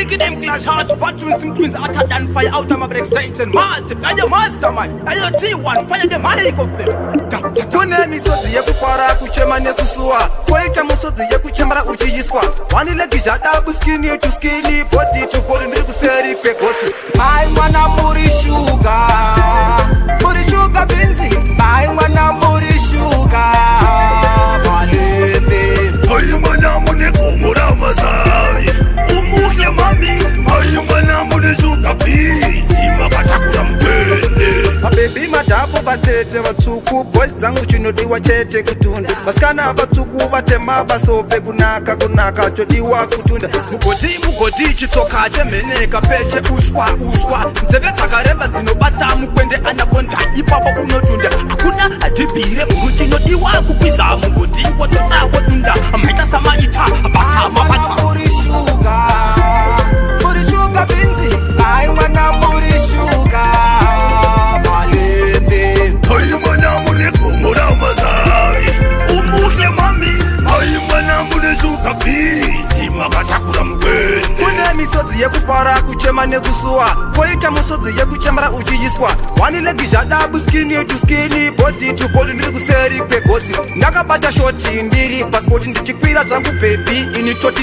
Making them clash harsh, but twins hotter than fire out of my break saints and massive. Are you mastermind? Are you T1? Fire the mic of them. Tune misodzi yekupara kuchema nekusua koita musodzi yekuchemara uchiyiswa wanile gijada buskini to skinny body to body ndiri kuseri kwegosi mai mwana muri sugar benzi mai mwana muri sugar balembe mai mwana mune kumura mazai umuhle mami mai mwana mune sugar benzi makatakura mpende mabebi madabu batete vatsuku boys dzangu chinodiwa chete kutunda vasikana vatsuku vatema vasope kunaka chodiwa kutunda mugodi chitsoka chemeneka peche uswa nzeve dzakareba dzinobata mukwende anakonda ipapo unotunda hakuna adhibhire munhu chinodiwa kupwiza mugodi wotoda wotunda maita samaita basamabata muri sugar benzi ai mwana muri sugar balembe ai mwana mune kumura mazai umuhle mami ai mwana mune sugar benzi makatakura mukwende kune misodzi yekupara kuchema nekusua koita musodzi yekuchemara uchiyiswa wanile gijada buskini to skinny body to body ndiri kuseri kwegosi ndakabata shoti ndiri pasipoti ndichikwira dzangu bebi ini toti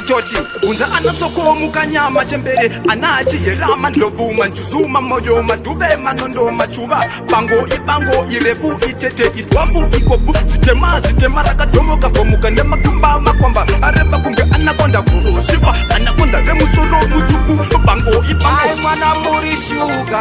bunza anasokomuka nyama chembere anachiyerama ndlovuma njuzuma moyo madhuve manondo machuva ibango irefu itete idwafu ikopu zitema rakadomoka vomuka nemakumba makwamba areba kumbe anakonda kuroshiva anakonda remusoro mutuku bango ai mwana muri sugar